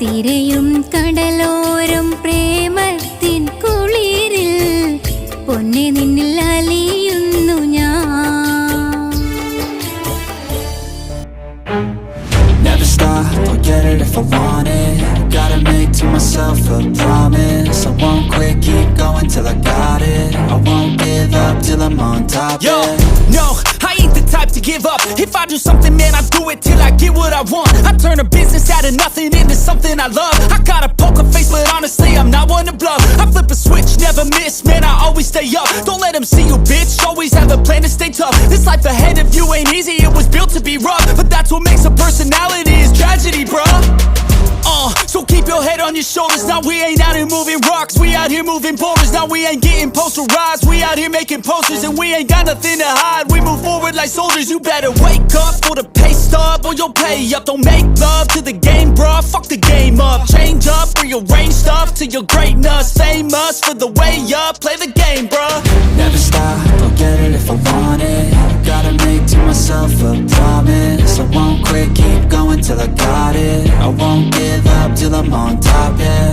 തിരയും കടലോരം പ്രേമത്തിൻ കുളിരിൽ പൊന്നെ നിന്നിൽ അലിയുന്നു ഞാൻ. Never stop, I'll get it if I want it. Gotta make to myself a promise. I won't quit, keep going till I got it. I won't give up till I'm on top. Yo, no, I ain't the type to give up. If I do something, man, I do it till I get what I want. I turn a business out of nothing into something I love. I got a poker face, but honestly, I'm not one to bluff. I flip a switch, never miss, man, I always stay up. Don't let them see you, bitch, always have a plan to stay tough. This life ahead of you ain't easy, it was built to be rough. But that's what makes a personality, is tragedy, bruh. So keep your head on your shoulders. Now we ain't out here moving rocks, we out here moving boulders. Now we ain't getting posterized, we out here making posters. And we ain't got nothing to hide, we move forward like soldiers. You better wake up for the pay stub or you'll pay up. Don't make love to the game, bruh, fuck the game up. Change up, rearrange stuff to your greatness. Famous for the way up, play the game, bruh. Never stop, I'll get it if I want it. Gotta make to myself a promise. I won't quit, keep going till I got it. I won't give up till I'm on top, yeah.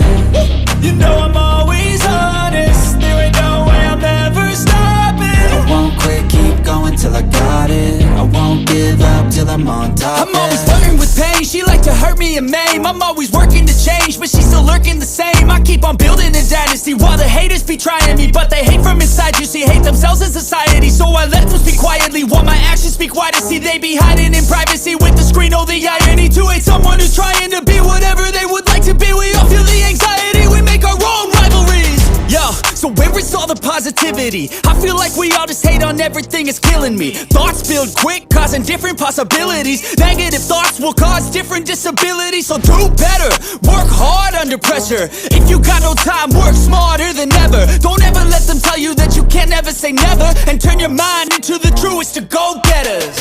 You know I'm always honest, there ain't no way I'm ever stopping. I won't quit, keep going till I got it. I won't give up till I'm on top, I'm always flirting with pain, she like to hurt me and maim. I'm always working to change, but she's still lurking the same. I keep on building a dynasty while the haters be trying me. But they hate from inside, you see, hate themselves in society. So I let them speak quietly while my actions speak wider. See, they be hiding in privacy with the screen, oh the irony. To hate someone who's trying to be whatever they would like to be. We all feel the anxiety, we make our own rivalries. Yo, so where is all the positivity? I feel like we all just hate on everything, it's killing me. Thoughts build quick, causing different possibilities. Negative thoughts will cause different disabilities. So do better, work hard under pressure. If you got no time, work smarter than ever. Don't ever let them tell you that you can't never say never. And turn your mind into the truest to go-getters.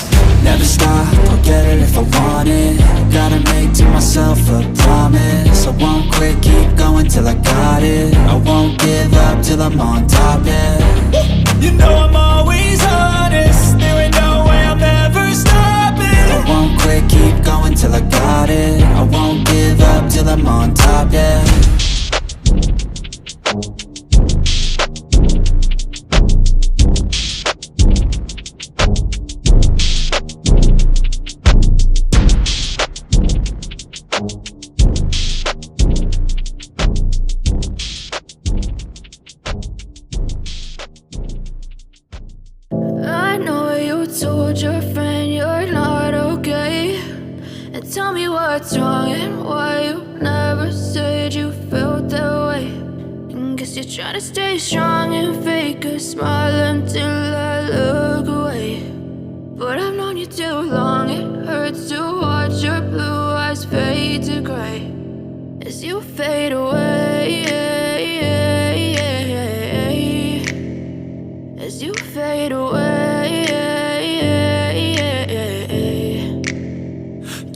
Never stop, I'll get it if I want it. Gotta make to myself a promise. I won't quit, keep going till I got it. I won't give up till I'm on top, yeah. You know I'm always honest, there ain't no way I'm ever stopping. I won't quit, keep going till I got it. I won't give up till I'm on top, yeah. Told your friend you're not okay, and tell me what's wrong and why you never said you felt that way. And guess you're trying to stay strong and fake a smile until I look away. But I've known you too long, it hurts to watch your blue eyes fade to gray as you fade away, as you fade away.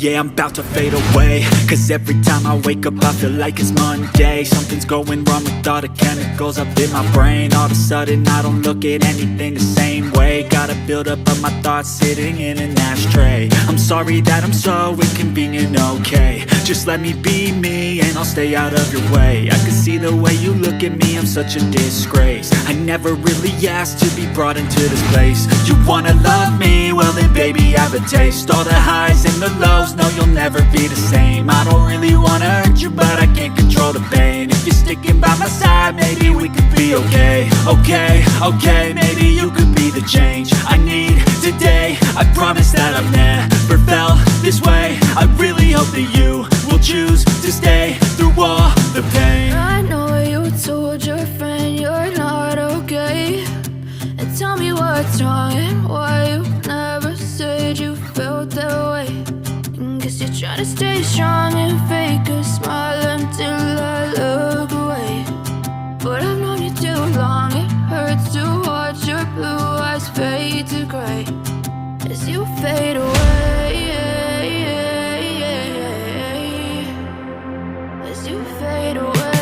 Yeah, I'm about to fade away, cause every time I wake up I feel like it's Monday. Something's going wrong with all the chemicals up in my brain. All of a sudden I don't look at anything the same way. Gotta build up of my thoughts sitting in an ashtray. I'm sorry that I'm so inconvenient, okay. Just let me be me and I'll stay out of your way. I can see the way you look at me, I'm such a disgrace. I never really asked to be brought into this place. You wanna love me? Well then baby I have a taste. All the highs and the lows, no you'll never be the same. I don't really wanna hurt you but I can't control the pain. If you're sticking by my side maybe we could be okay. Okay, maybe you could be the change I need today. I promise that I've never felt this way. I really hope that you will choose to stay through all the pain. I know you told your friend you're not okay, and tell me what's wrong and to stay strong and fake a smile until I look away. But I've known you too long, it hurts to watch your blue eyes fade to gray as you fade away. As you fade away.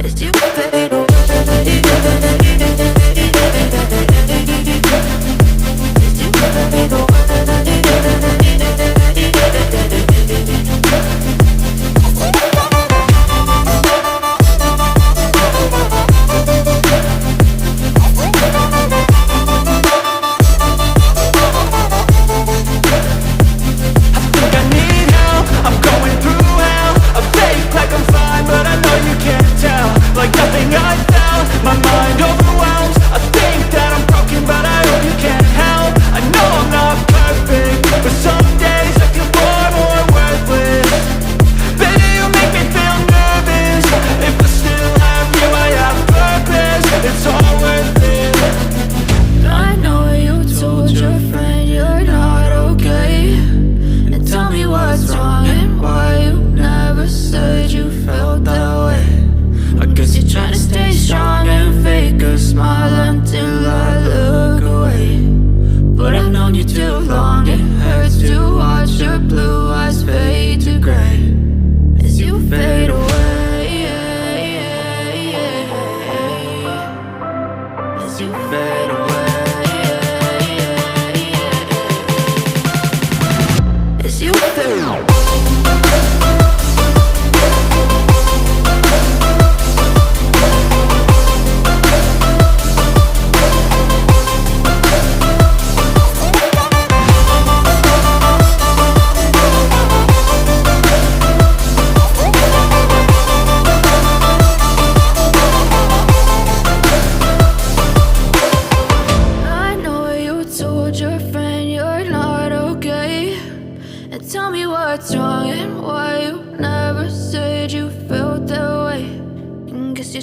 As you fade away.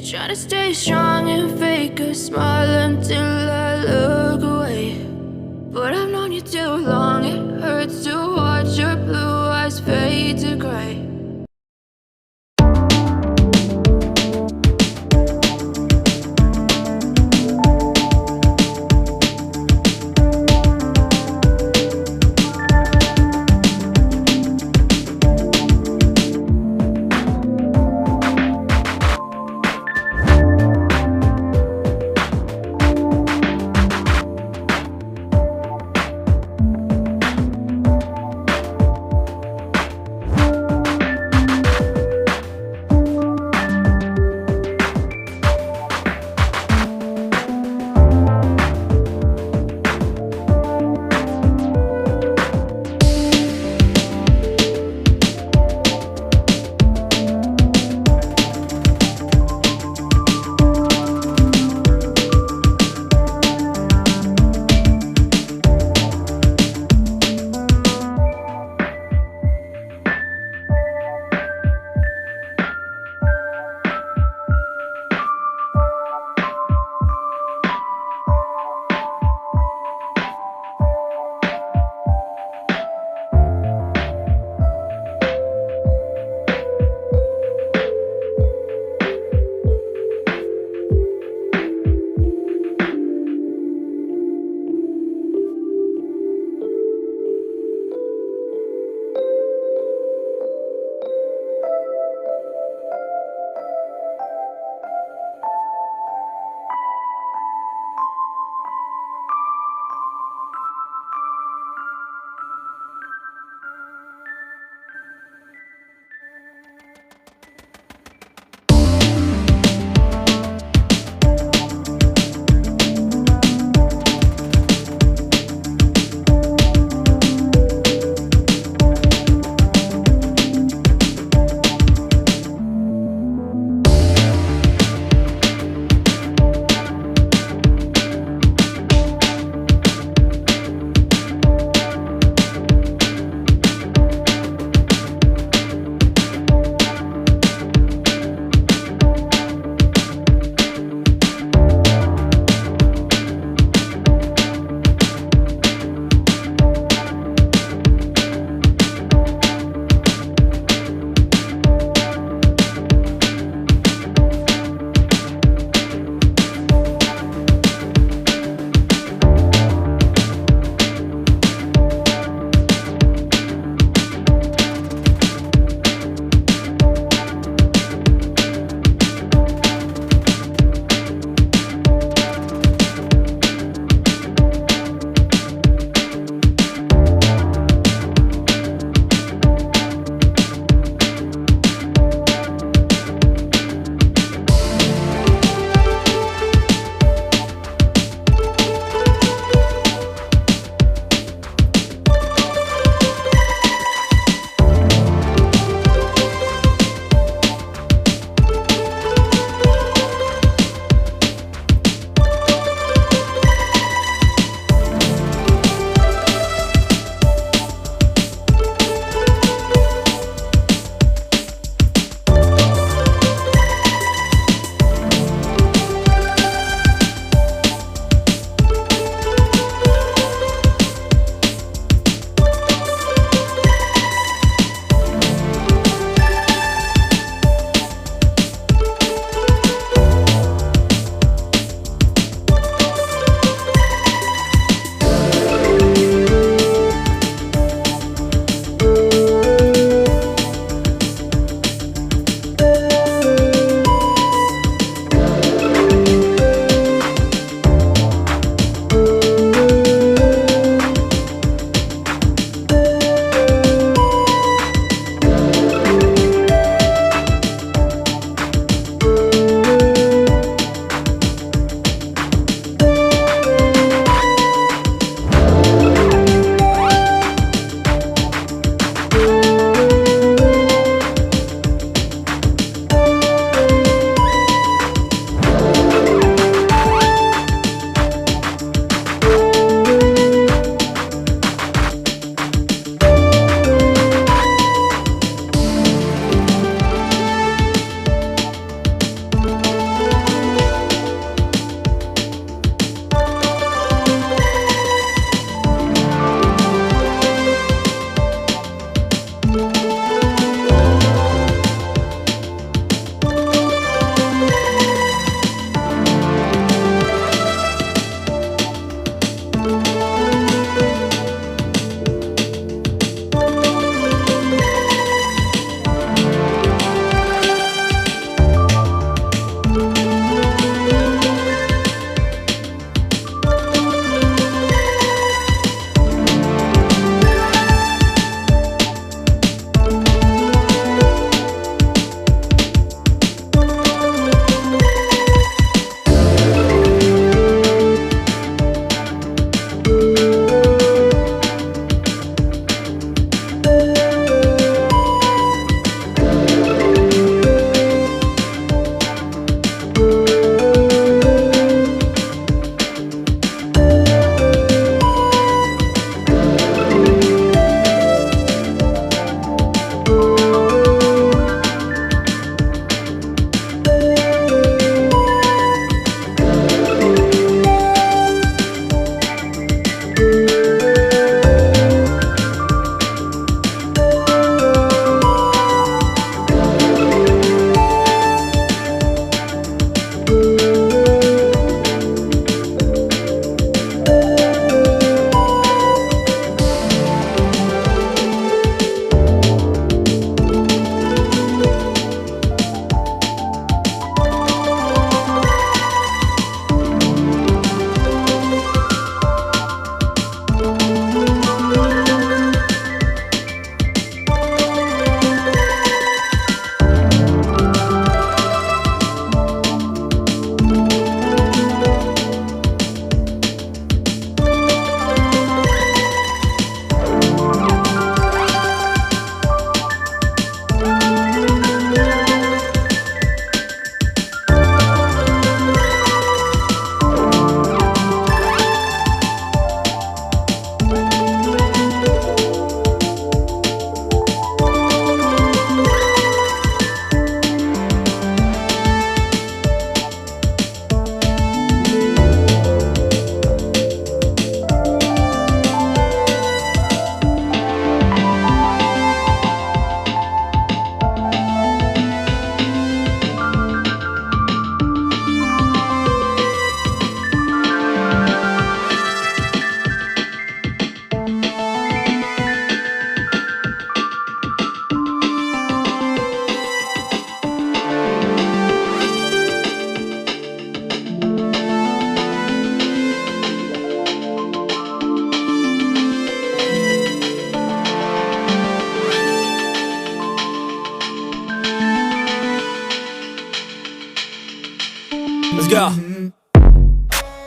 Try to stay strong and fake a smile until I look away. But I've known you too long, it hurts to watch your blue eyes fade to gray.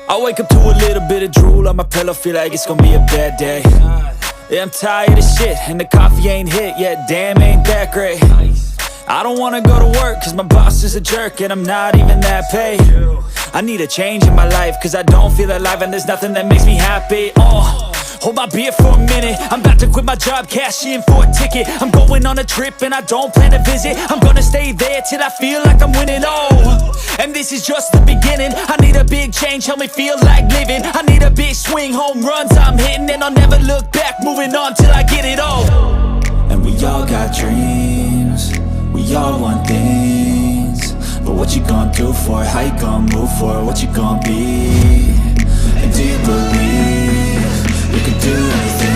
I wake up to a little bit of drool on my pillow, feel like it's gonna be a bad day. Yeah, I'm tired of shit, and the coffee ain't hit yet, damn, ain't that great. I don't wanna go to work, cause my boss is a jerk, and I'm not even that paid. I need a change in my life, cause I don't feel alive, and there's nothing that makes me happy. Hold my beer for a minute, I'm about to quit my job, cash in for a ticket. I'm going on a trip and I don't plan to visit. I'm gonna stay there till I feel like I'm winning, and this is just the beginning. I need a big change, help me feel like living. I need a big swing, home runs I'm hitting, and I'll never look back, moving on till I get it all. And we all got dreams, we all want things, but what you gonna do for it? How you gonna move for it? What you gonna be? And do you believe you can do anything?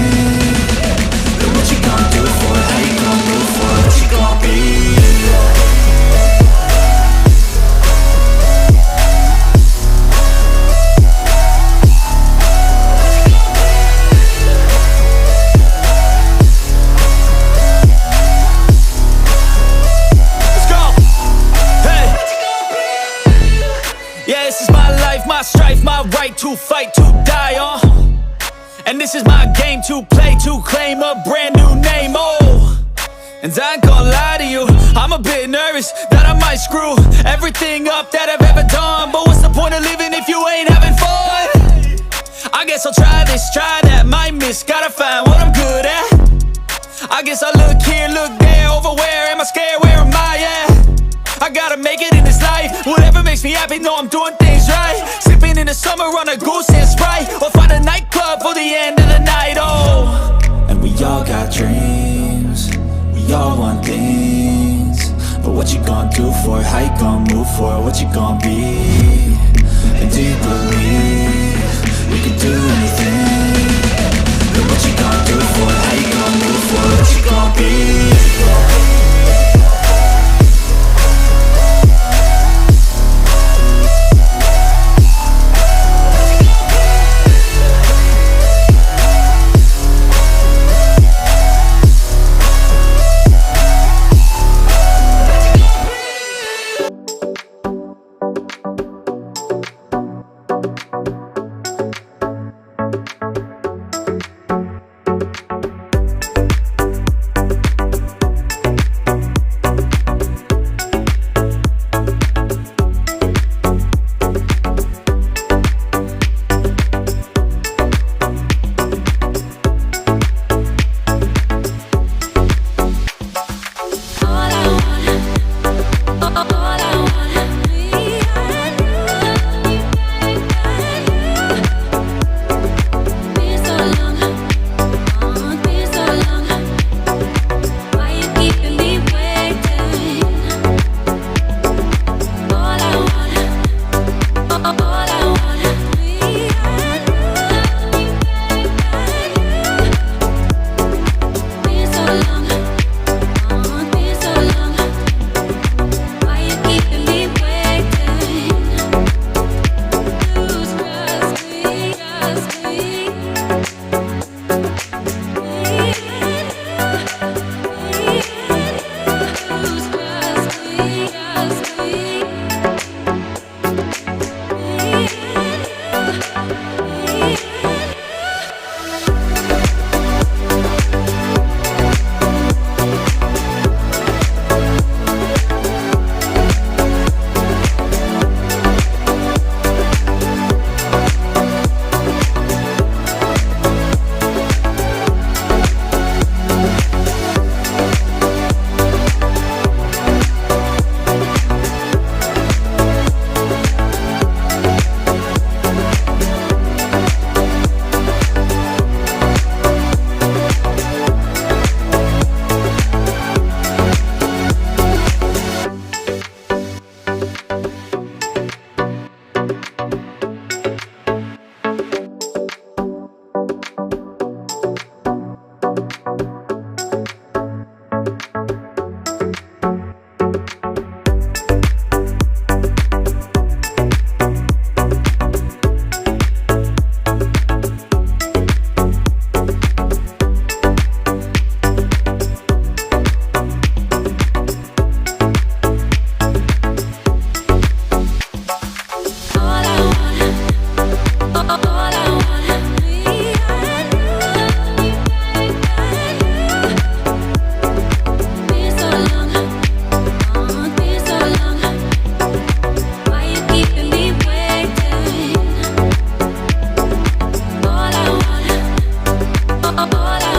But what you gonna do for it? How you gonna move for it? What you gonna be? My strife, my right to fight, to die on. And this is my game to play, to claim a brand new name, And I ain't gonna lie to you, I'm a bit nervous that I might screw everything up that I've ever done. But what's the point of living if you ain't having fun? I guess I'll try this, try that, might miss, gotta find what I'm good at. I guess I look here, look there, over where am I scared, where am I at? I gotta make it in this life, whatever makes me happy, know I'm doing things right. Sipping in the summer on a goose and Sprite, or find a nightclub for the end of the night, And we all got dreams, we all want things, but what you gonna do for it? How you gonna move for it? What you gonna be? And do you believe you can do anything? But what you gonna do for it? How you gonna move for it? What you gonna be?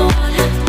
wanna